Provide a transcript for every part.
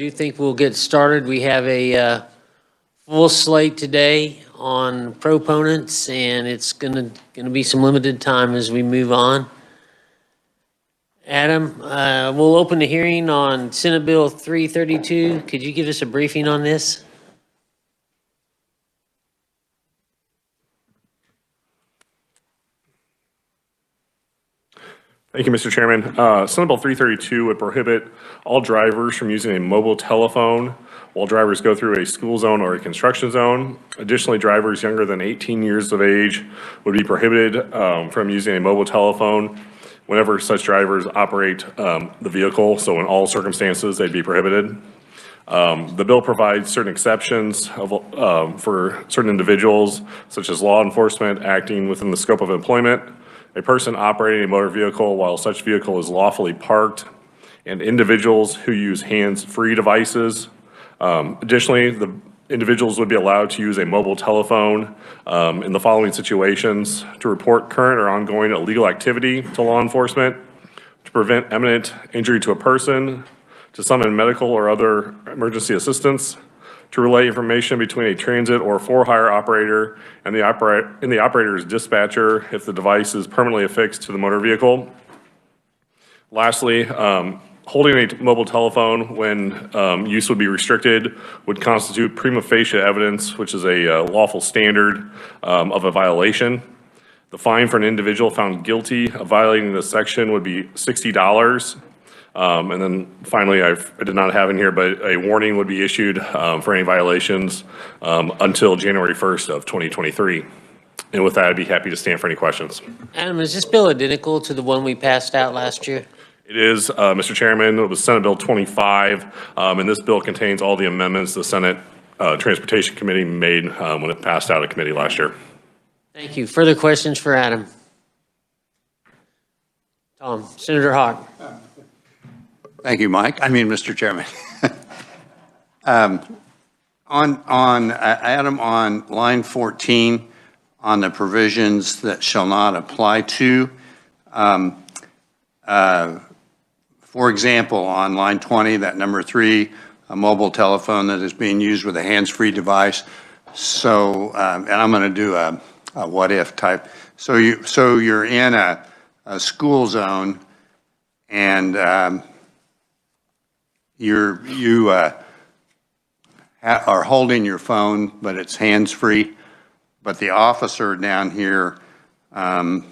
do think we'll get started. We have a full slate today on proponents, and it's gonna be some limited time as we move on. Adam, we'll open the hearing on Senate Bill 332. Could you give us a briefing on this? Thank you, Mr. Chairman. Senate Bill 332 would prohibit all drivers from using a mobile telephone while drivers go through a school zone or a construction zone. Additionally, drivers younger than 18 years of age would be prohibited from using a mobile telephone whenever such drivers operate the vehicle. So in all circumstances, they'd be prohibited. The bill provides certain exceptions for certain individuals, such as law enforcement acting within the scope of employment, a person operating a motor vehicle while such vehicle is lawfully parked, and individuals who use hands-free devices. Additionally, the individuals would be allowed to use a mobile telephone in the following situations: to report current or ongoing illegal activity to law enforcement, to prevent imminent injury to a person, to summon medical or other emergency assistance, to relay information between a transit or for-hire operator and the operator's dispatcher if the device is permanently affixed to the motor vehicle. Lastly, holding a mobile telephone when use would be restricted would constitute prima facie evidence, which is a lawful standard of a violation. The fine for an individual found guilty of violating this section would be $60. And then finally, I did not have in here, but a warning would be issued for any violations until January 1st of 2023. And with that, I'd be happy to stand for any questions. Adam, is this bill identical to the one we passed out last year? It is, Mr. Chairman. It was Senate Bill 25, and this bill contains all the amendments the Senate Transportation Committee made when it passed out of committee last year. Thank you. Further questions for Adam? Tom, Senator Hawk. Thank you, Mike. Mr. Chairman. Adam, on line 14, on the provisions that shall not apply to, for example, on line 20, that number 3, a mobile telephone that is being used with a hands-free device. So, and I'm going to do a what-if type. So you're in a school zone, and you are holding your phone, but it's hands-free. But the officer down here on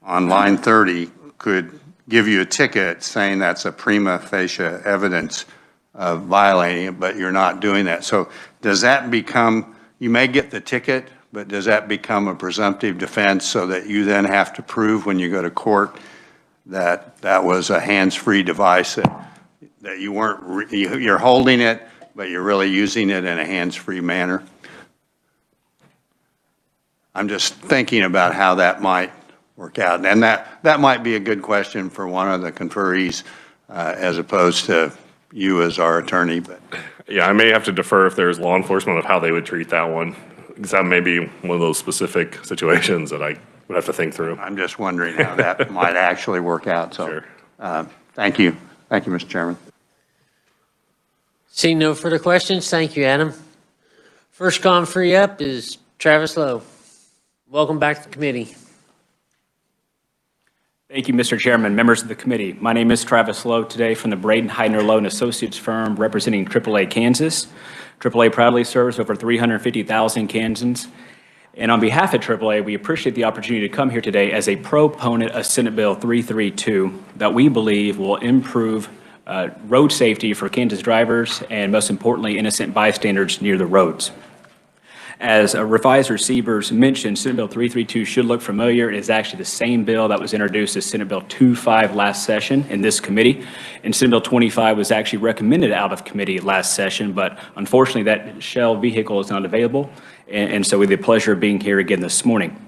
line 30 could give you a ticket saying that's a prima facie evidence of violating it, but you're not doing that. So does that become, you may get the ticket, but does that become a presumptive defense so that you then have to prove when you go to court that that was a hands-free device, that you weren't, you're holding it, but you're really using it in a hands-free manner? I'm just thinking about how that might work out. And that might be a good question for one of the conferees as opposed to you as our attorney. But yeah, I may have to defer if there's law enforcement of how they would treat that one, because that may be one of those specific situations that I would have to think through. I'm just wondering how that might actually work out. So sure. Thank you. Thank you, Mr. Chairman. Seeing no further questions, thank you, Adam. First conferee up is Travis Lowe. Welcome back to the committee. Thank you, Mr. Chairman, members of the committee. My name is Travis Lowe, today from the Braden, Heidner, Lowe & Associates firm representing AAA Kansas. AAA proudly serves over 350,000 Kansans. And on behalf of AAA, we appreciate the opportunity to come here today as a proponent of Senate Bill 332 that we believe will improve road safety for Kansas drivers and, most importantly, innocent bystanders near the roads. As Revisor Siebers mentioned, Senate Bill 332 should look familiar. It is actually the same bill that was introduced as Senate Bill 25 last session in this committee. And Senate Bill 25 was actually recommended out of committee last session, but unfortunately that shell vehicle is not available. And so we have the pleasure of being here again this morning.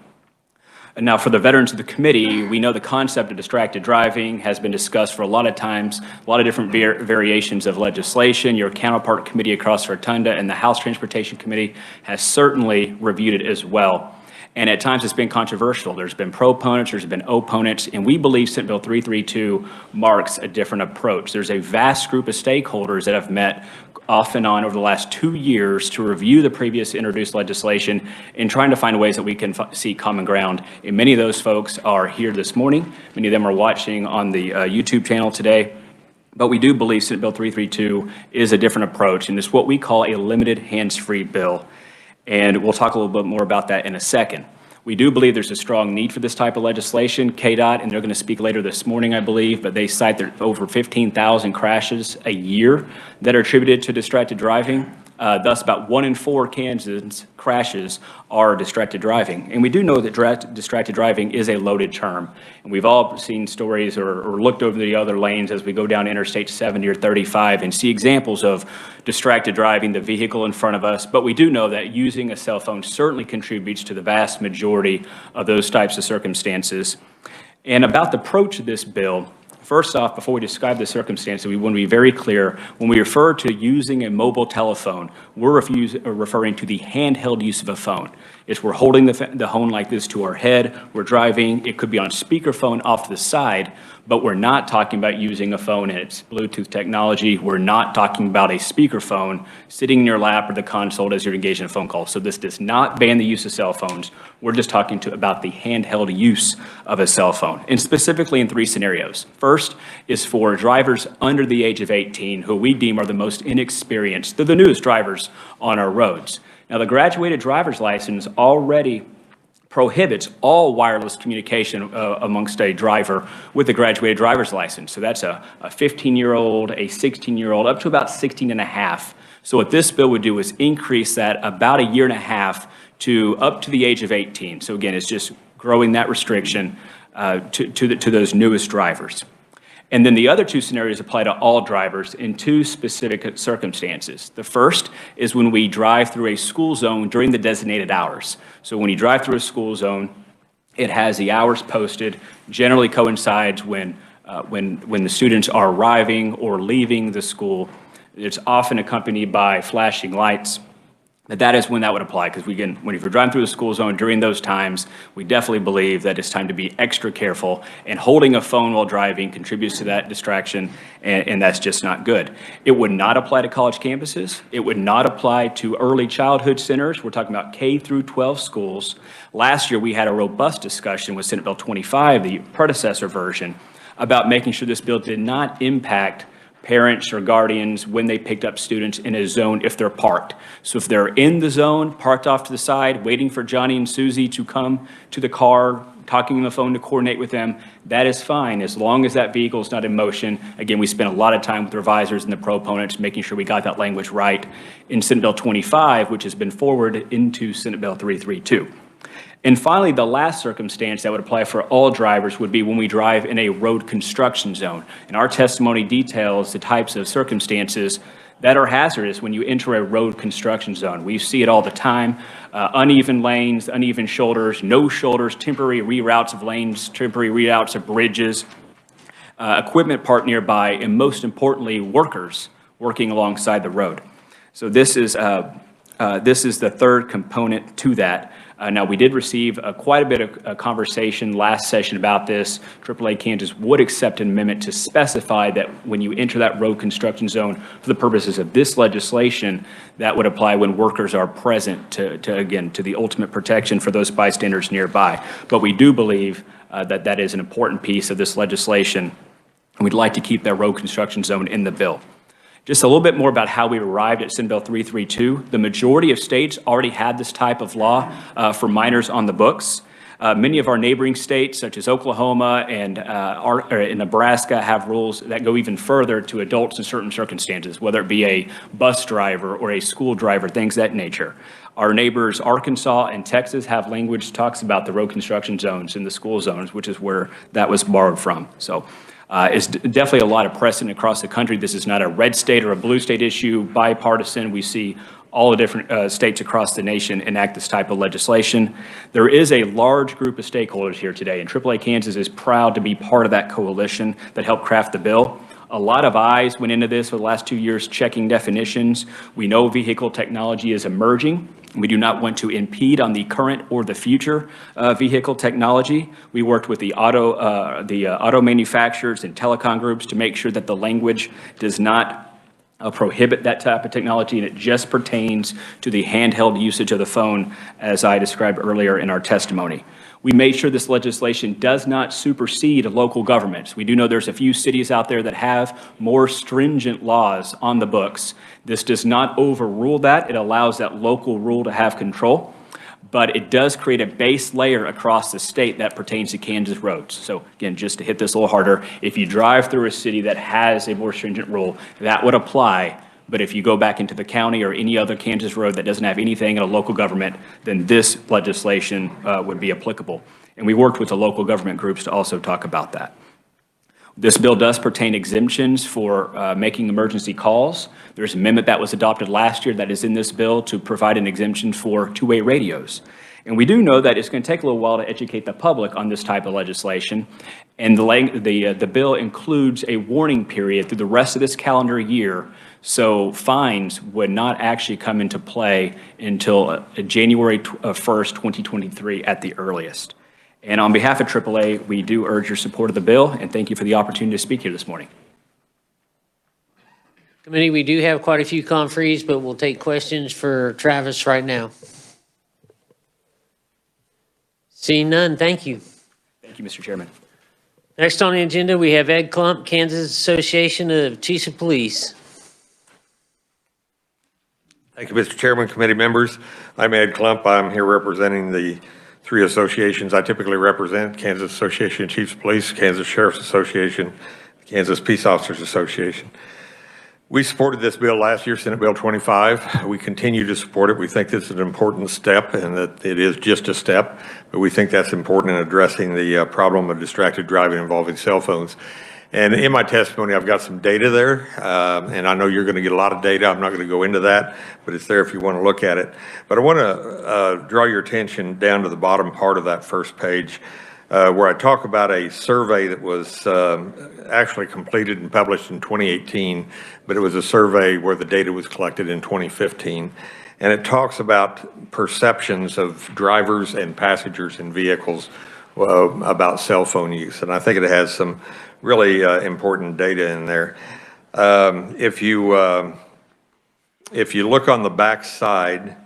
And now for the veterans of the committee, we know the concept of distracted driving has been discussed for a lot of times, a lot of different variations of legislation. Your counterpart committee across the Rotunda and the House Transportation Committee has certainly reviewed it as well. And at times it's been controversial. There's been proponents, there's been opponents, and we believe Senate Bill 332 marks a different approach. There's a vast group of stakeholders that have met off and on over the last 2 years to review the previous introduced legislation and trying to find ways that we can see common ground. And many of those folks are here this morning. Many of them are watching on the YouTube channel today. But we do believe Senate Bill 332 is a different approach, and it's what we call a limited hands-free bill. And we'll talk a little bit more about that in a second. We do believe there's a strong need for this type of legislation. KDOT, and they're going to speak later this morning, I believe, but they cite there over 15,000 crashes a year that are attributed to distracted driving. Thus, about 1 in 4 Kansans crashes are distracted driving. And we do know that distracted driving is a loaded term. And we've all seen stories or looked over the other lanes as we go down Interstate 70 or 35 and see examples of distracted driving, the vehicle in front of us. But we do know that using a cell phone certainly contributes to the vast majority of those types of circumstances. And about the approach of this bill, first off, before we describe the circumstances, we want to be very clear. When we refer to using a mobile telephone, we're referring to the handheld use of a phone. It's we're holding the phone like this to our head, we're driving, it could be on speakerphone off to the side, but we're not talking about using a phone and its Bluetooth technology. We're not talking about a speakerphone sitting in your lap or the console as you're engaged in a phone call. So this does not ban the use of cell phones. We're just talking about the handheld use of a cell phone, and specifically in 3 scenarios. First is for drivers under the age of 18, who we deem are the most inexperienced. They're the newest drivers on our roads. Now, the graduated driver's license already prohibits all wireless communication amongst a driver with a graduated driver's license. So that's a 15-year-old, a 16-year-old, up to about 16 and a half. So what this bill would do is increase that about 1.5 years to up to the age of 18. So again, it's just growing that restriction to those newest drivers. And then the other 2 scenarios apply to all drivers in 2 specific circumstances. The first is when we drive through a school zone during the designated hours. So when you drive through a school zone, it has the hours posted, generally coincides when the students are arriving or leaving the school. It's often accompanied by flashing lights. That is when that would apply, because if you're driving through the school zone during those times, we definitely believe that it's time to be extra careful, and holding a phone while driving contributes to that distraction, and that's just not good. It would not apply to college campuses. It would not apply to early childhood centers. We're talking about K through 12 schools. Last year, we had a robust discussion with Senate Bill 25, the predecessor version, about making sure this bill did not impact parents or guardians when they picked up students in a zone if they're parked. So if they're in the zone, parked off to the side, waiting for Johnny and Susie to come to the car, talking on the phone to coordinate with them, that is fine as long as that vehicle is not in motion. Again, we spent a lot of time with revisers and the proponents making sure we got that language right in Senate Bill 25, which has been forwarded into Senate Bill 332. And finally, the last circumstance that would apply for all drivers would be when we drive in a road construction zone. And our testimony details the types of circumstances that are hazardous when you enter a road construction zone. We see it all the time: uneven lanes, uneven shoulders, no shoulders, temporary reroutes of lanes, temporary reroutes of bridges, equipment parked nearby, and most importantly, workers working alongside the road. So this is the third component to that. Now, we did receive quite a bit of conversation last session about this. AAA Kansas would accept an amendment to specify that when you enter that road construction zone for the purposes of this legislation, that would apply when workers are present to the ultimate protection for those bystanders nearby. But we do believe that is an important piece of this legislation, and we'd like to keep that road construction zone in the bill. Just a little bit more about how we arrived at Senate Bill 332. The majority of states already had this type of law for minors on the books. Many of our neighboring states, such as Oklahoma and Nebraska, have rules that go even further to adults in certain circumstances, whether it be a bus driver or a school driver, things of that nature. Our neighbors Arkansas and Texas have language that talks about the road construction zones and the school zones, which is where that was borrowed from. So it's definitely a lot of precedent across the country. This is not a red state or a blue state issue, bipartisan. We see all the different states across the nation enact this type of legislation. There is a large group of stakeholders here today, and AAA Kansas is proud to be part of that coalition that helped craft the bill. A lot of eyes went into this for the last 2 years checking definitions. We know vehicle technology is emerging. We do not want to impede on the current or the future vehicle technology. We worked with the auto manufacturers and telecom groups to make sure that the language does not prohibit that type of technology, and it just pertains to the handheld usage of the phone, as I described earlier in our testimony. We made sure this legislation does not supersede local governments. We do know there's a few cities out there that have more stringent laws on the books. This does not overrule that. It allows that local rule to have control, but it does create a base layer across the state that pertains to Kansas roads. So again, just to hit this a little harder, if you drive through a city that has a more stringent rule, that would apply. But if you go back into the county or any other Kansas road that doesn't have anything in a local government, then this legislation would be applicable. And we worked with the local government groups to also talk about that. This bill does pertain exemptions for making emergency calls. There's an amendment that was adopted last year that is in this bill to provide an exemption for two-way radios. And we do know that it's going to take a little while to educate the public on this type of legislation. And the bill includes a warning period through the rest of this calendar year. So fines would not actually come into play until January 1st, 2023 at the earliest. And on behalf of AAA, we do urge your support of the bill, and thank you for the opportunity to speak here this morning. Committee, we do have quite a few conferees, but we'll take questions for Travis right now. Seeing none, thank you. Thank you, Mr. Chairman. Next on the agenda, we have Ed Klump, Kansas Association of Chiefs of Police. Thank you, Mr. Chairman, committee members. I'm Ed Klump. I'm here representing the three associations I typically represent: Kansas Association of Chiefs of Police, Kansas Sheriff's Association, Kansas Peace Officers Association. We supported this bill last year, Senate Bill 25. We continue to support it. We think this is an important step and that it is just a step, but we think that's important in addressing the problem of distracted driving involving cell phones. And in my testimony, I've got some data there, and I know you're going to get a lot of data. I'm not going to go into that, but it's there if you want to look at it. But I want to draw your attention down to the bottom part of that first page, where I talk about a survey that was actually completed and published in 2018, but it was a survey where the data was collected in 2015. And it talks about perceptions of drivers and passengers in vehicles about cell phone use. And I think it has some really important data in there. If you look on the back side,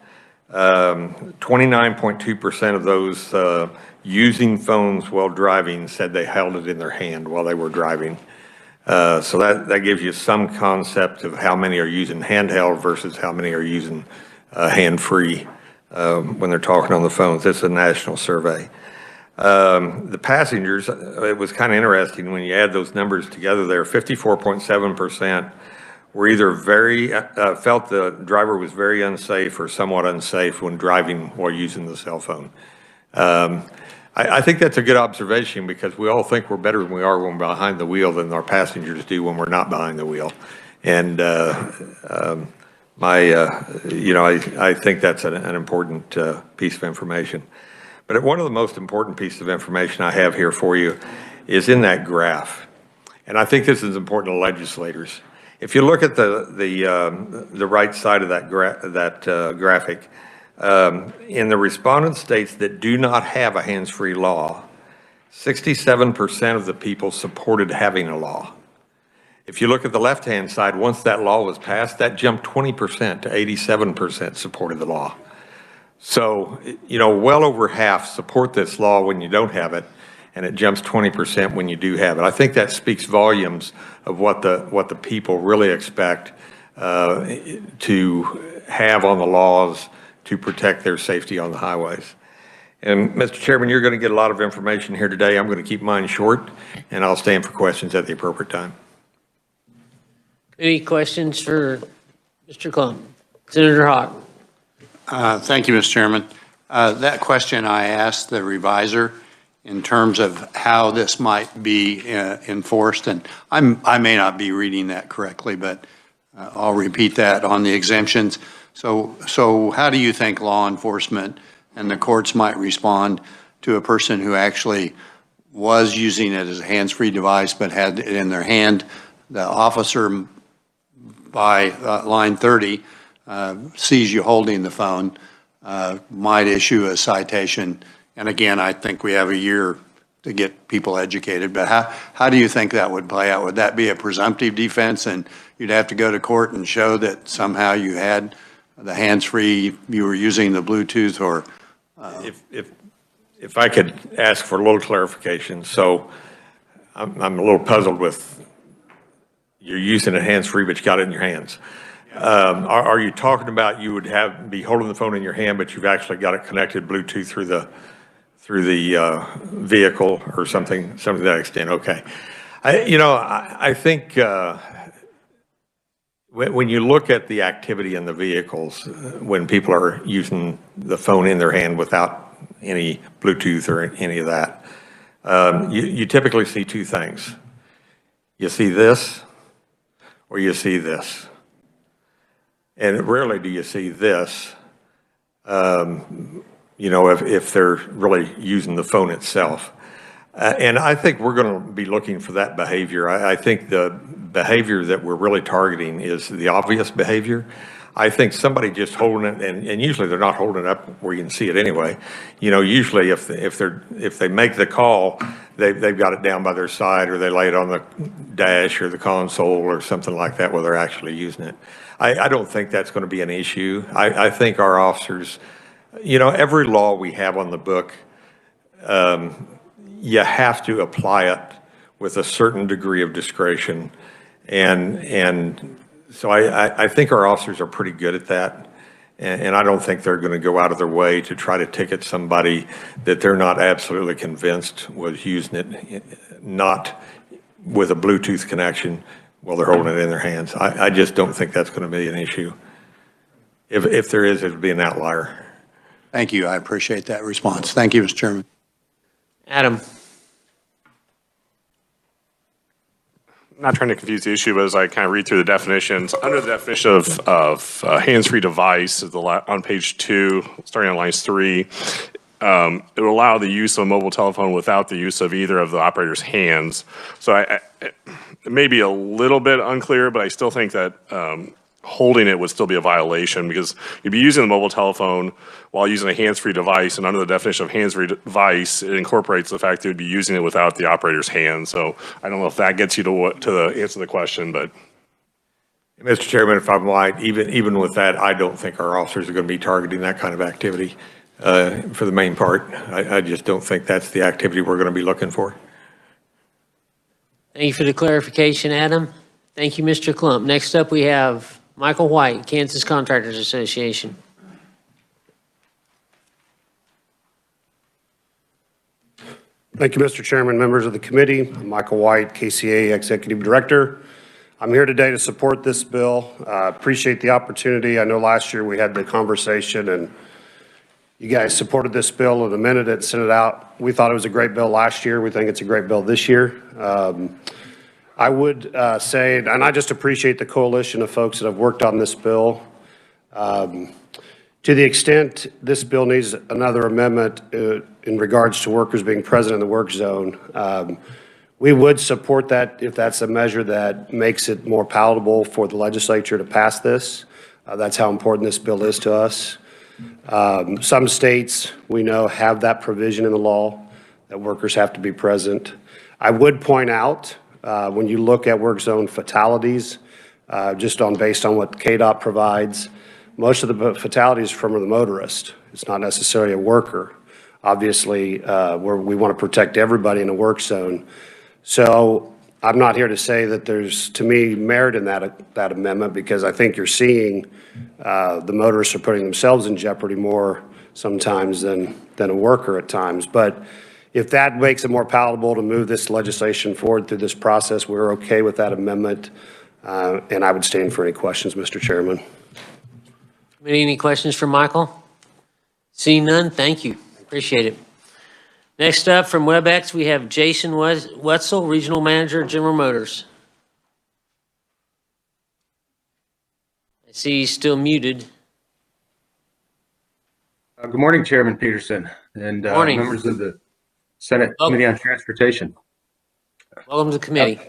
29.2% of those using phones while driving said they held it in their hand while they were driving. So that gives you some concept of how many are using handheld versus how many are using hand-free when they're talking on the phones. It's a national survey. The passengers, it was kind of interesting when you add those numbers together there. 54.7% were either felt the driver was very unsafe or somewhat unsafe when driving while using the cell phone. I think that's a good observation because we all think we're better than we are when we're behind the wheel than our passengers do when we're not behind the wheel. And I think that's an important piece of information. But one of the most important pieces of information I have here for you is in that graph. And I think this is important to legislators. If you look at the right side of that graphic, in the respondent states that do not have a hands-free law, 67% of the people supported having a law. If you look at the left-hand side, once that law was passed, that jumped 20% to 87% supported the law. So, well over half support this law when you don't have it, and it jumps 20% when you do have it. I think that speaks volumes of what the people really expect to have on the laws to protect their safety on the highways. And Mr. Chairman, you're going to get a lot of information here today. I'm going to keep mine short, and I'll stand for questions at the appropriate time. Any questions for Mr. Klump? Senator Hawk. Thank you, Mr. Chairman. That question I asked the reviser in terms of how this might be enforced, and I may not be reading that correctly, but I'll repeat that on the exemptions. So how do you think law enforcement and the courts might respond to a person who actually was using it as a hands-free device but had it in their hand the officer by line 30 sees you holding the phone, might issue a citation. And again, I think we have a year to get people educated, but how do you think that would play out? Would that be a presumptive defense and you'd have to go to court and show that somehow you had the hands-free, you were using the Bluetooth, or? If I could ask for a little clarification. So I'm a little puzzled with, you're using it hands-free, but you got it in your hands. Are you talking about you would be holding the phone in your hand, but you've actually got it connected Bluetooth through the vehicle or something to that extent? Okay. I think when you look at the activity in the vehicles, when people are using the phone in their hand without any Bluetooth or any of that, you typically see two things. You see this, or you see this. And rarely do you see this, if they're really using the phone itself. And I think we're going to be looking for that behavior. I think the behavior that we're really targeting is the obvious behavior. I think somebody just holding it, and usually they're not holding it up where you can see it anyway. Usually if they make the call, they've got it down by their side, or they lay it on the dash or the console or something like that where they're actually using it. I don't think that's going to be an issue. I think our officers, every law we have on the book, you have to apply it with a certain degree of discretion. And so I think our officers are pretty good at that. And I don't think they're going to go out of their way to try to ticket somebody that they're not absolutely convinced was using it, not with a Bluetooth connection while they're holding it in their hands. I just don't think that's going to be an issue. If there is, it would be an outlier. Thank you. I appreciate that response. Thank you, Mr. Chairman. Adam. I'm not trying to confuse the issue, but as I kind of read through the definitions, under the definition of hands-free device on page 2, starting on lines 3, it would allow the use of a mobile telephone without the use of either of the operator's hands. So it may be a little bit unclear, but I still think that holding it would still be a violation, because you'd be using the mobile telephone while using a hands-free device, and under the definition of hands-free device, it incorporates the fact that you'd be using it without the operator's hands. So I don't know if that gets you to answer the question, but. Mr. Chairman, if I might, even with that, I don't think our officers are going to be targeting that kind of activity for the main part. I just don't think that's the activity we're going to be looking for. Thank you for the clarification, Adam. Thank you, Mr. Klump. Next up, we have Michael White, Kansas Contractors Association. Thank you, Mr. Chairman, members of the committee. I'm Michael White, KCA Executive Director. I'm here today to support this bill. Appreciate the opportunity. I know last year we had the conversation and you guys supported this bill and amended it and sent it out. We thought it was a great bill last year. We think it's a great bill this year. I would say, and I just appreciate the coalition of folks that have worked on this bill. To the extent this bill needs another amendment in regards to workers being present in the work zone, we would support that if that's a measure that makes it more palatable for the legislature to pass this. That's how important this bill is to us. Some states we know have that provision in the law that workers have to be present. I would point out when you look at work zone fatalities, based on what KDOT provides, most of the fatalities from the motorist. It's not necessarily a worker. Obviously, we want to protect everybody in a work zone. So I'm not here to say that there's, to me, merit in that amendment, because I think you're seeing the motorists are putting themselves in jeopardy more sometimes than a worker at times. But if that makes it more palatable to move this legislation forward through this process, we're okay with that amendment. And I would stand for any questions, Mr. Chairman. Any questions for Michael? Seeing none, thank you. Appreciate it. Next up from WebEx, we have Jason Wetzel, Regional Manager, General Motors. I see he's still muted. Good morning, Chairman Peterson and members of the Senate Committee on Transportation. Welcome to the committee.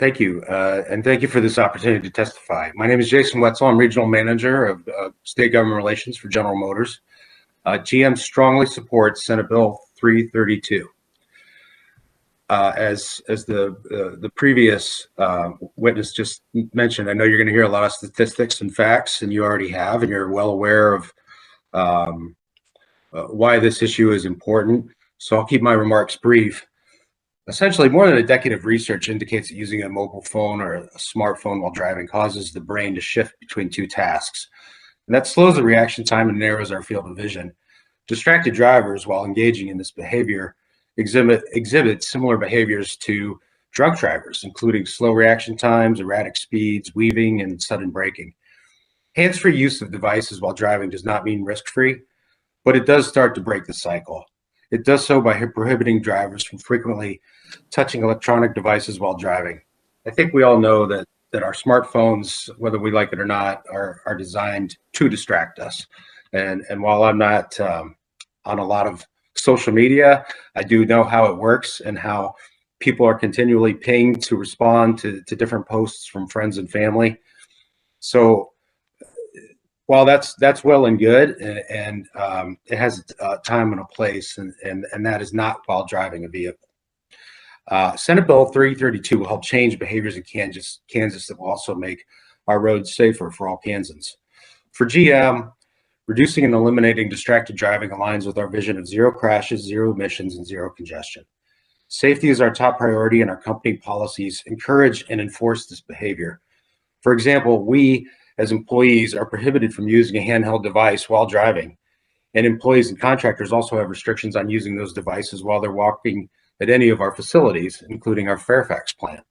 Thank you, and thank you for this opportunity to testify. My name is Jason Wetzel. I'm Regional Manager of State Government Relations for General Motors. GM strongly supports Senate Bill 332. As the previous witness just mentioned, I know you're going to hear a lot of statistics and facts, and you already have, and you're well aware of why this issue is important. So I'll keep my remarks brief. Essentially, more than a decade of research indicates that using a mobile phone or a smartphone while driving causes the brain to shift between two tasks. And that slows the reaction time and narrows our field of vision. Distracted drivers, while engaging in this behavior, exhibit similar behaviors to drunk drivers, including slow reaction times, erratic speeds, weaving, and sudden braking. Hands-free use of devices while driving does not mean risk-free, but it does start to break the cycle. It does so by prohibiting drivers from frequently touching electronic devices while driving. I think we all know that our smartphones, whether we like it or not, are designed to distract us. And while I'm not on a lot of social media, I do know how it works and how people are continually pinged to respond to different posts from friends and family. So while that's well and good, and it has a time and a place, and that is not while driving a vehicle. Senate Bill 332 will help change behaviors in Kansas that will also make our roads safer for all Kansans. For GM, reducing and eliminating distracted driving aligns with our vision of zero crashes, zero emissions, and zero congestion. Safety is our top priority, and our company policies encourage and enforce this behavior. For example, we as employees are prohibited from using a handheld device while driving, and employees and contractors also have restrictions on using those devices while they're walking at any of our facilities, including our Fairfax plant.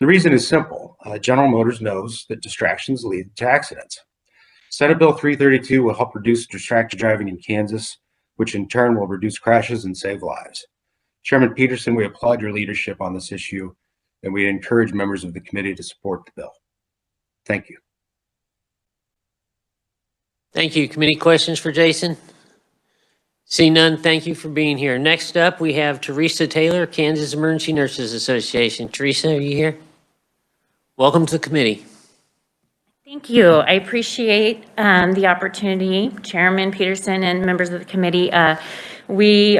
The reason is simple. General Motors knows that distractions lead to accidents. Senate Bill 332 will help reduce distracted driving in Kansas, which in turn will reduce crashes and save lives. Chairman Peterson, we applaud your leadership on this issue, and we encourage members of the committee to support the bill. Thank you. Thank you. Committee questions for Jason? See none, thank you for being here. Next up, we have Teresa Taylor, Kansas Emergency Nurses Association. Teresa, are you here? Welcome to the committee. Thank you. I appreciate the opportunity, Chairman Peterson and members of the committee. We,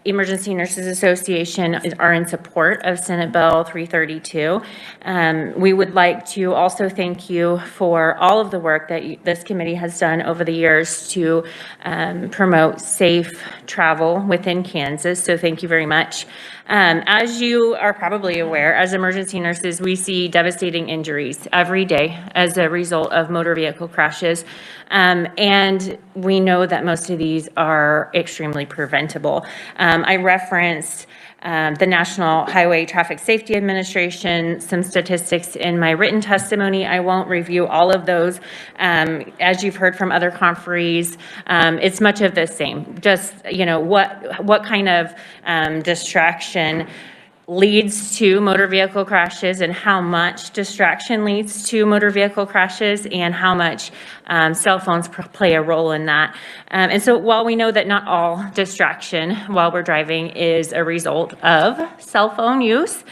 Emergency Nurses Association, are in support of Senate Bill 332. We would like to also thank you for all of the work that this committee has done over the years to promote safe travel within Kansas. So thank you very much. As you are probably aware, as emergency nurses, we see devastating injuries every day as a result of motor vehicle crashes. And we know that most of these are extremely preventable. I referenced the National Highway Traffic Safety Administration, some statistics in my written testimony. I won't review all of those. As you've heard from other conferees, it's much of the same. Just, you know, what kind of distraction leads to motor vehicle crashes, and how much distraction leads to motor vehicle crashes, and how much cell phones play a role in that. And so while we know that not all distraction while we're driving is a result of cell phone use,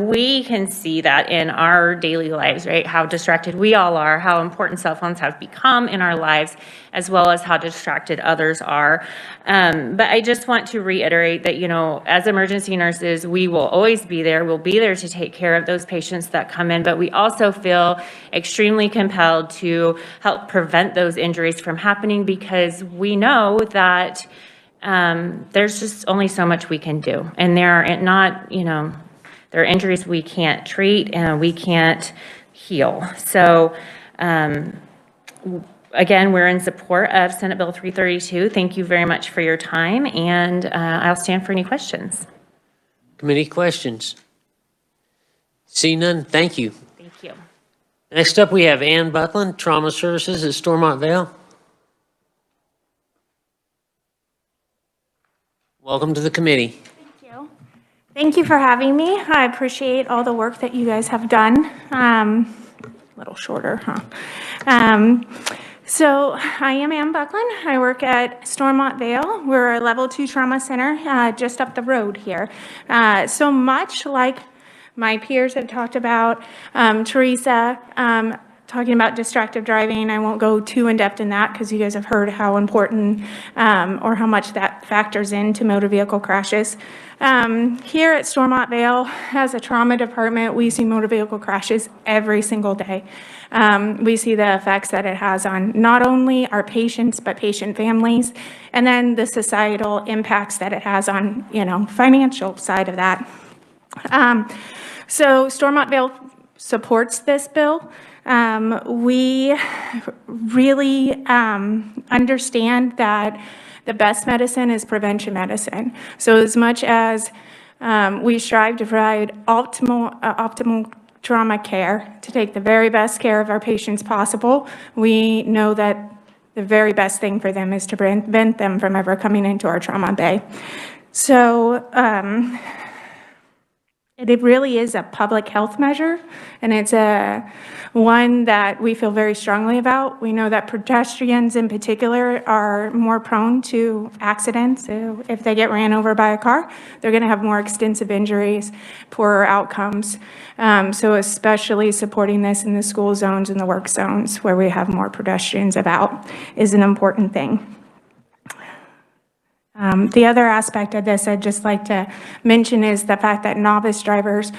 we can see that in our daily lives, right? How distracted we all are, how important cell phones have become in our lives, as well as how distracted others are. But I just want to reiterate that, you know, as emergency nurses, we will always be there. We'll be there to take care of those patients that come in, but we also feel extremely compelled to help prevent those injuries from happening, because we know that there's just only so much we can do. And there are not, you know, there are injuries we can't treat and we can't heal. So again, we're in support of Senate Bill 332. Thank you very much for your time, and I'll stand for any questions. Committee questions? See none, thank you. Thank you. Next up, we have Ann Buckland, Trauma Services at Stormont Vale. Welcome to the committee. Thank you for having me. I appreciate all the work that you guys have done. A little shorter, huh? So I am Ann Buckland. I work at Stormont Vale. We're a level 2 trauma center just up the road here. So much like my peers have talked about. Teresa, talking about distracted driving. I won't go too in-depth in that because you guys have heard how important or how much that factors into motor vehicle crashes. Here at Stormont Vale, as a trauma department, we see motor vehicle crashes every single day. We see the effects that it has on not only our patients, but patient families, and then the societal impacts that it has on, financial side of that. So Stormont Vale supports this bill. We really understand that the best medicine is prevention medicine. So as much as we strive to provide optimal trauma care, to take the very best care of our patients possible, we know that the very best thing for them is to prevent them from ever coming into our trauma bay. So it really is a public health measure, and it's one that we feel very strongly about. We know that pedestrians in particular are more prone to accidents. So if they get ran over by a car, they're going to have more extensive injuries, poorer outcomes. So especially supporting this in the school zones and the work zones where we have more pedestrians about is an important thing. The other aspect of this I'd just like to mention is the fact that novice drivers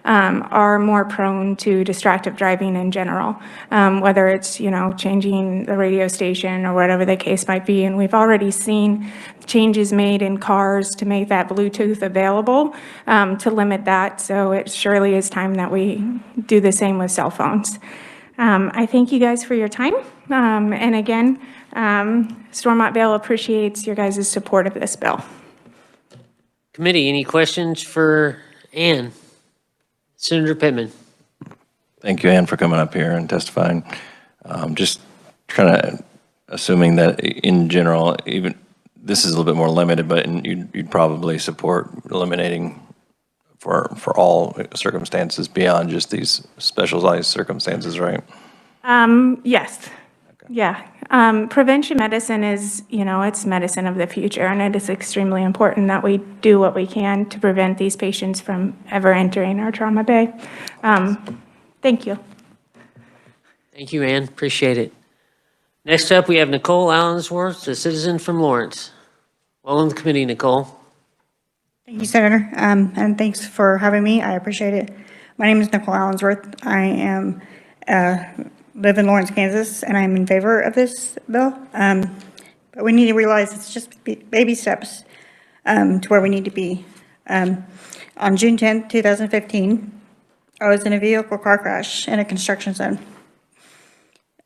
are more prone to distracted driving in general, whether it's, changing the radio station or whatever the case might be. And we've already seen changes made in cars to make that Bluetooth available to limit that. So it surely is time that we do the same with cell phones. I thank you guys for your time. And again, Stormont Vale appreciates your guys' support of this bill. Committee, any questions for Ann? Senator Pittman. Thank you, Ann, for coming up here and testifying. Just kind of assuming that in general, even this is a little bit more limited, but you'd probably support eliminating for all circumstances beyond just these specialized circumstances, right? Yes. Okay. Yeah. Prevention medicine is, it's medicine of the future, and it is extremely important that we do what we can to prevent these patients from ever entering our trauma bay. Thank you. Thank you, Ann. Appreciate it. Next up, we have Nicole Allensworth, a citizen from Lawrence. Welcome to the committee, Nicole. Thank you, Senator, and thanks for having me. I appreciate it. My name is Nicole Allensworth. I live in Lawrence, Kansas, and I'm in favor of this bill. But we need to realize it's just baby steps to where we need to be. On June 10th, 2015, I was in a vehicle car crash in a construction zone.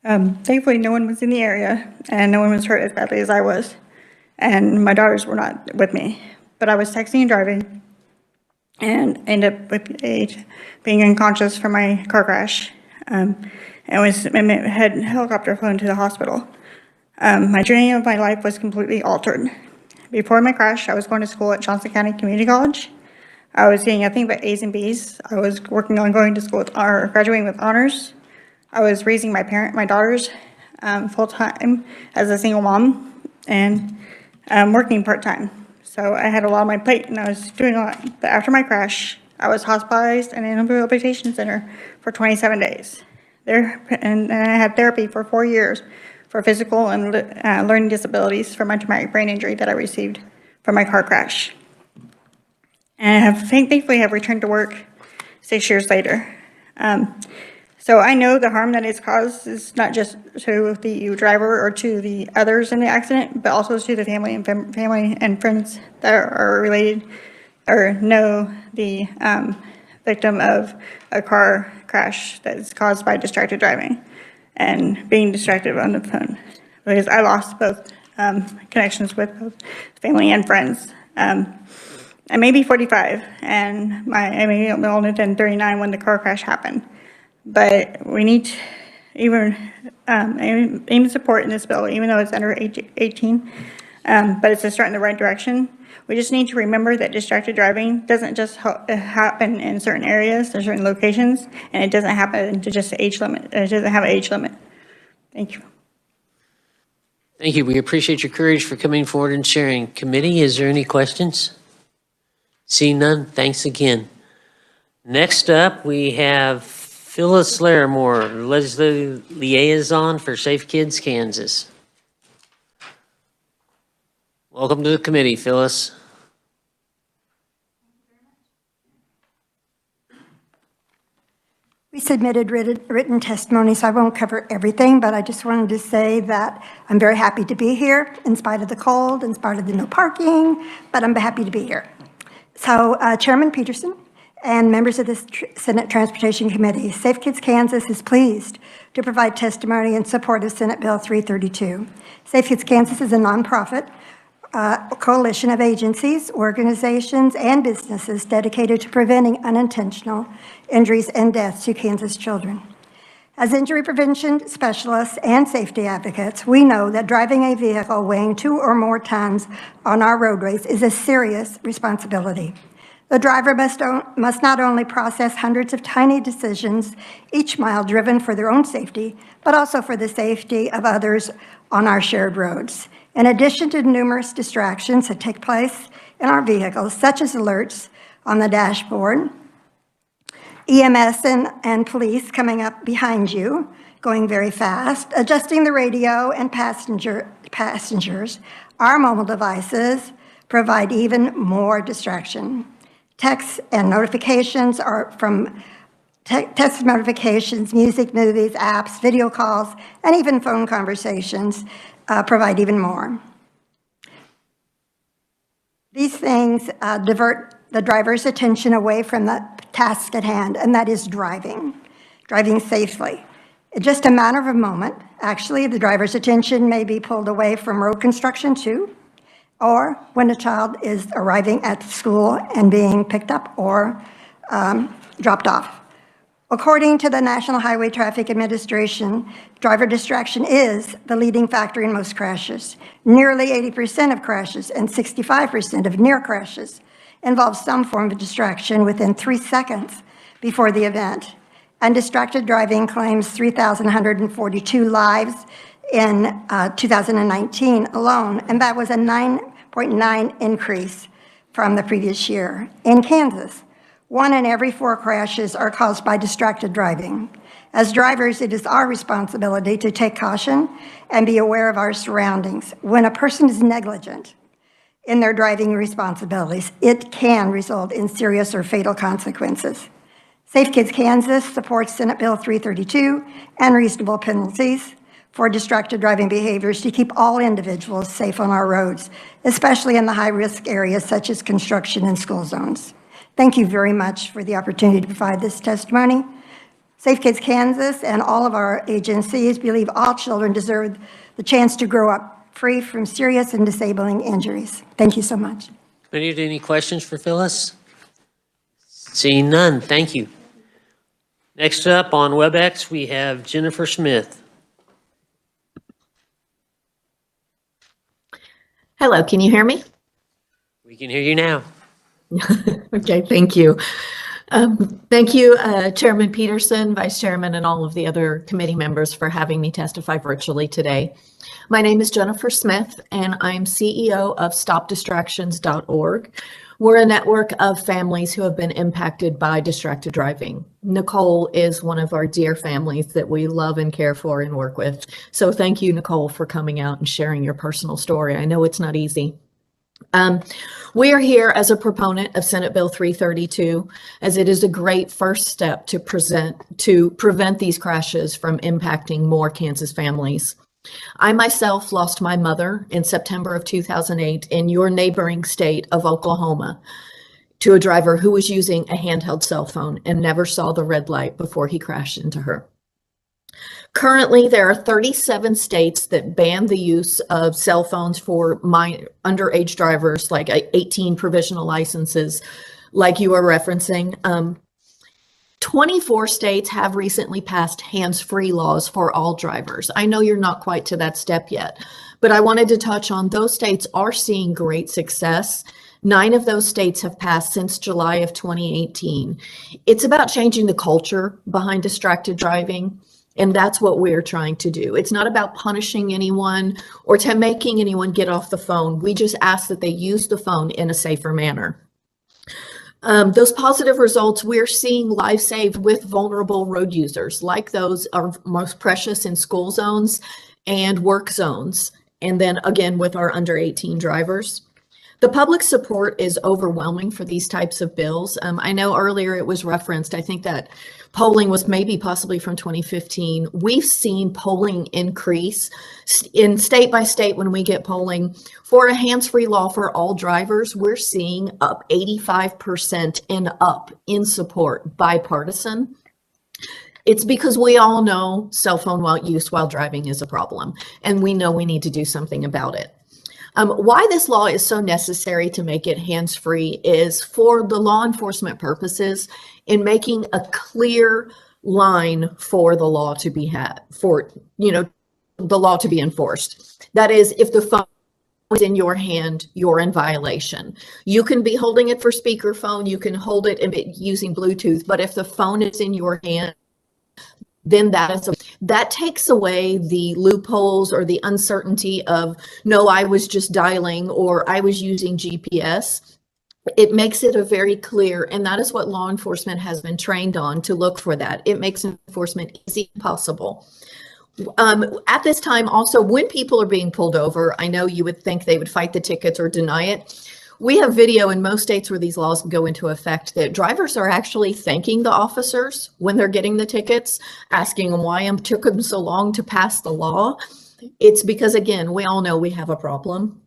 Thankfully, no one was in the area, and no one was hurt as badly as I was. And my daughters were not with me. But I was texting and driving and ended up with being unconscious from my car crash. And had helicopter flown to the hospital. My journey of my life was completely altered. Before my crash, I was going to school at Johnson County Community College. I was getting nothing but A's and B's. I was working on going to school graduating with honors. I was raising my daughters full-time as a single mom and working part-time. So I had a lot on my plate and I was doing a lot. But after my crash, I was hospitalized in a rehabilitation center for 27 days. And I had therapy for 4 years for physical and learning disabilities from my traumatic brain injury that I received from my car crash. And I thankfully have returned to work 6 years later. So I know the harm that it's caused is not just to the driver or to the others in the accident, but also to the family and friends that are related or know the victim of a car crash that is caused by distracted driving and being distracted on the phone. Because I lost both connections with both family and friends. I may be 45 and I may be older than 39 when the car crash happened. But we need even support in this bill, even though it's under age 18. But it's a start in the right direction. We just need to remember that distracted driving doesn't just happen in certain areas or certain locations, and it doesn't happen to just age limit. It doesn't have an age limit. Thank you. Thank you. We appreciate your courage for coming forward and sharing. Committee, is there any questions? Seeing none, thanks again. Next up, we have Phyllis LaRue, Legislative Liaison for Safe Kids Kansas. Welcome to the committee, Phyllis. We submitted written testimony, so I won't cover everything, but I just wanted to say that I'm very happy to be here in spite of the cold, in spite of the no parking, but I'm happy to be here. So Chairman Peterson and members of the Senate Transportation Committee, Safe Kids Kansas is pleased to provide testimony in support of Senate Bill 332. Safe Kids Kansas is a nonprofit coalition of agencies, organizations, and businesses dedicated to preventing unintentional injuries and deaths to Kansas children. As injury prevention specialists and safety advocates, we know that driving a vehicle weighing 2 or more tons on our roadways is a serious responsibility. The driver must not only process hundreds of tiny decisions each mile driven for their own safety, but also for the safety of others on our shared roads. In addition to numerous distractions that take place in our vehicles, such as alerts on the dashboard, EMS and police coming up behind you, going very fast, adjusting the radio and passengers, our mobile devices provide even more distraction. Texts and notifications are from text notifications, music, movies, apps, video calls, and even phone conversations provide even more. These things divert the driver's attention away from the task at hand, and that is driving safely. In just a matter of a moment, actually, the driver's attention may be pulled away from road construction too, or when a child is arriving at school and being picked up or dropped off. According to the National Highway Traffic Administration, driver distraction is the leading factor in most crashes. Nearly 80% of crashes and 65% of near crashes involve some form of distraction within 3 seconds before the event. And distracted driving claims 3,142 lives in 2019 alone, and that was a 9.9 increase from the previous year. In Kansas, 1 in every 4 crashes are caused by distracted driving. As drivers, it is our responsibility to take caution and be aware of our surroundings. When a person is negligent in their driving responsibilities, it can result in serious or fatal consequences. Safe Kids Kansas supports Senate Bill 332 and reasonable penalties for distracted driving behaviors to keep all individuals safe on our roads, especially in the high-risk areas such as construction and school zones. Thank you very much for the opportunity to provide this testimony. Safe Kids Kansas and all of our agencies believe all children deserve the chance to grow up free from serious and disabling injuries. Thank you so much. Any questions for Phyllis? Seeing none, thank you. Next up on WebEx, we have Jennifer Smith. Hello, can you hear me? We can hear you now. Okay, thank you. Thank you, Chairman Peterson, Vice Chairman, and all of the other committee members for having me testify virtually today. My name is Jennifer Smith, and I'm CEO of StopDistractions.org. We're a network of families who have been impacted by distracted driving. Nicole is one of our dear families that we love and care for and work with. So thank you, Nicole, for coming out and sharing your personal story. I know it's not easy. We are here as a proponent of Senate Bill 332, as it is a great first step to prevent these crashes from impacting more Kansas families. I myself lost my mother in September of 2008 in your neighboring state of Oklahoma to a driver who was using a handheld cell phone and never saw the red light before he crashed into her. Currently, there are 37 states that ban the use of cell phones for underage drivers, like 18 provisional licenses, like you are referencing. 24 states have recently passed hands-free laws for all drivers. I know you're not quite to that step yet, but I wanted to touch on those states are seeing great success. 9 of those states have passed since July of 2018. It's about changing the culture behind distracted driving. And that's what we're trying to do. It's not about punishing anyone or making anyone get off the phone. We just ask that they use the phone in a safer manner. Those positive results we're seeing lives saved with vulnerable road users, like those are most precious in school zones and work zones. And then again, with our under 18 drivers. The public support is overwhelming for these types of bills. I know earlier it was referenced, I think that polling was maybe possibly from 2015. We've seen polling increase in state by state when we get polling. For a hands-free law for all drivers, we're seeing up 85% and up in support, bipartisan. It's because we all know cell phone use while driving is a problem, and we know we need to do something about it. Why this law is so necessary to make it hands-free is for the law enforcement purposes in making a clear line for the law to be the law to be enforced. That is, if the phone is in your hand, you're in violation. You can be holding it for speakerphone, you can hold it using Bluetooth, but if the phone is in your hand, then that takes away the loopholes or the uncertainty of, no, I was just dialing or I was using GPS. It makes it a very clear, and that is what law enforcement has been trained on, to look for that. It makes enforcement easy and possible. At this time also, when people are being pulled over, I know you would think they would fight the tickets or deny it. We have video in most states where these laws go into effect that drivers are actually thanking the officers when they're getting the tickets, asking them why it took them so long to pass the law. It's because, again, we all know we have a problem.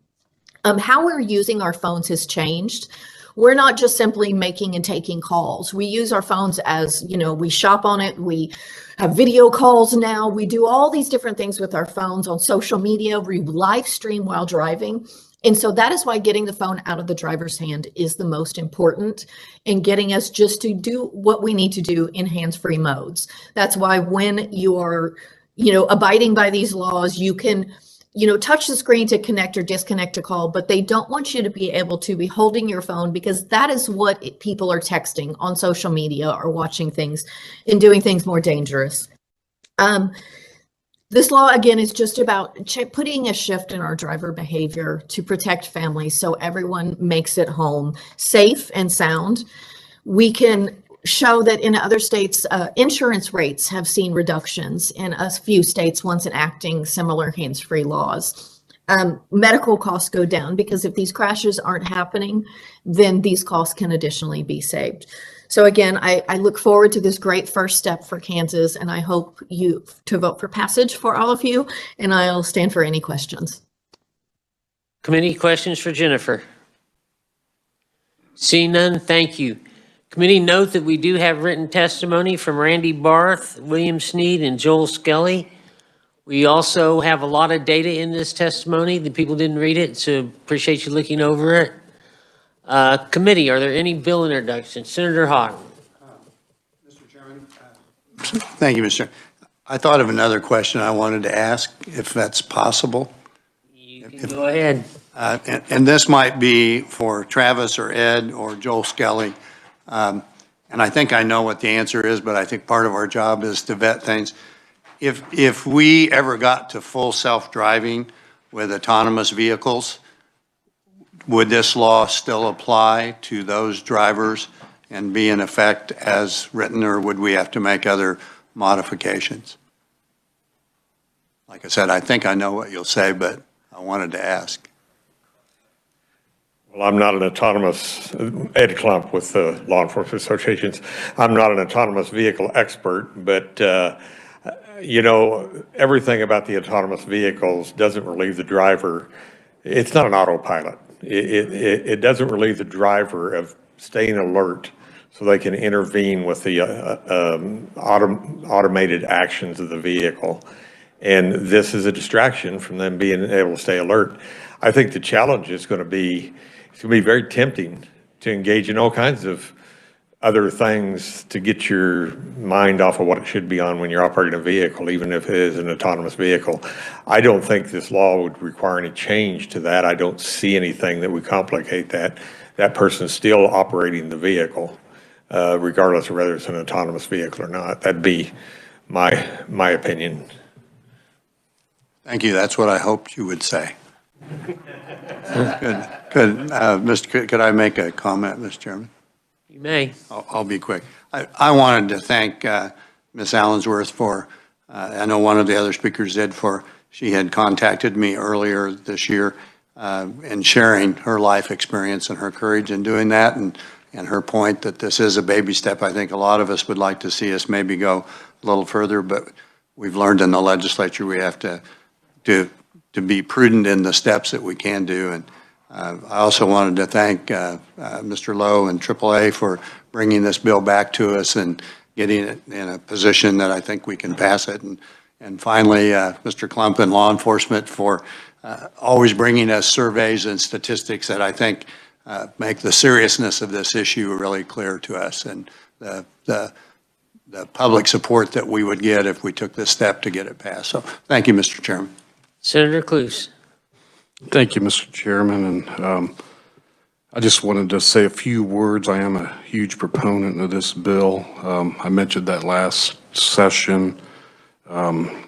How we're using our phones has changed. We're not just simply making and taking calls. We use our phones as, we shop on it. We have video calls now. We do all these different things with our phones on social media. We live stream while driving. And so that is why getting the phone out of the driver's hand is the most important, and getting us just to do what we need to do in hands-free modes. That's why when you are, abiding by these laws, you can, touch the screen to connect or disconnect a call, but they don't want you to be able to be holding your phone, because that is what people are texting on social media or watching things and doing things more dangerous. This law, again, is just about putting a shift in our driver behavior to protect families so everyone makes it home safe and sound. We can show that in other states, insurance rates have seen reductions in a few states once enacting similar hands-free laws. Medical costs go down because if these crashes aren't happening, then these costs can additionally be saved. So again, I look forward to this great first step for Kansas, and I hope you to vote for passage for all of you, and I'll stand for any questions. Committee questions for Jennifer? Seeing none, thank you. Committee, note that we do have written testimony from Randy Barth, William Sneed, and Joel Skelly. We also have a lot of data in this testimony. The people didn't read it, so appreciate you looking over it. Committee, are there any bill introductions? Senator Hawk. Mr. Chairman. Thank you, Mr. I thought of another question I wanted to ask, if that's possible. You can go ahead. And this might be for Travis or Ed or Joel Skelly. And I think I know what the answer is, but I think part of our job is to vet things. If we ever got to full self-driving with autonomous vehicles, would this law still apply to those drivers and be in effect as written, or would we have to make other modifications? Like I said, I think I know what you'll say, but I wanted to ask. Well, I'm not an autonomous, Ed Klump with the Law Enforcement Associations. I'm not an autonomous vehicle expert, but everything about the autonomous vehicles doesn't relieve the driver. It's not an autopilot. It doesn't relieve the driver of staying alert so they can intervene with the automated actions of the vehicle. And this is a distraction from them being able to stay alert. I think the challenge is going to be, it's going to be very tempting to engage in all kinds of other things to get your mind off of what it should be on when you're operating a vehicle, even if it is an autonomous vehicle. I don't think this law would require any change to that. I don't see anything that would complicate that. That person's still operating the vehicle, regardless of whether it's an autonomous vehicle or not. That'd be my opinion. Thank you. That's what I hoped you would say. Good. Could I make a comment, Mr. Chairman? You may. I'll be quick. I wanted to thank Ms. Allensworth for, I know one of the other speakers did, for she had contacted me earlier this year and sharing her life experience and her courage in doing that, and her point that this is a baby step. I think a lot of us would like to see us maybe go a little further, but we've learned in the legislature we have to be prudent in the steps that we can do. And I also wanted to thank Mr. Lowe and AAA for bringing this bill back to us and getting it in a position that I think we can pass it. And finally, Mr. Klump and law enforcement for always bringing us surveys and statistics that I think make the seriousness of this issue really clear to us, and the public support that we would get if we took this step to get it passed. So thank you, Mr. Chairman. Senator Cluse. Thank you, Mr. Chairman. And I just wanted to say a few words. I am a huge proponent of this bill. I mentioned that last session. I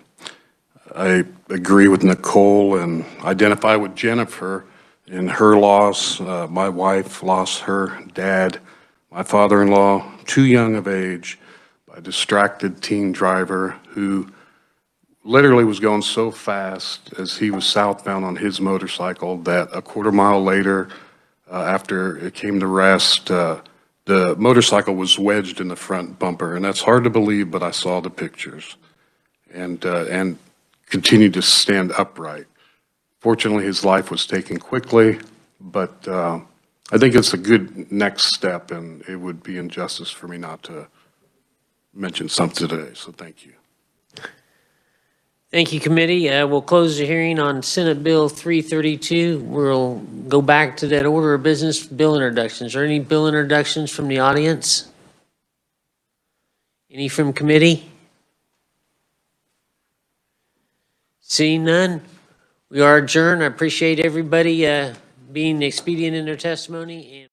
agree with Nicole and identify with Jennifer in her loss. My wife lost her dad, my father-in-law, too young of age, by a distracted teen driver who literally was going so fast as he was southbound on his motorcycle that a quarter mile later, after it came to rest, the motorcycle was wedged in the front bumper. And that's hard to believe, but I saw the pictures and continued to stand upright. Fortunately, his life was taken quickly, but I think it's a good next step, and it would be injustice for me not to mention something today. So thank you. Thank you, committee. We'll close the hearing on Senate Bill 332. We'll go back to that order of business, bill introductions. Are any bill introductions from the audience? Any from committee? Seeing none, we are adjourned. I appreciate everybody being expedient in their testimony.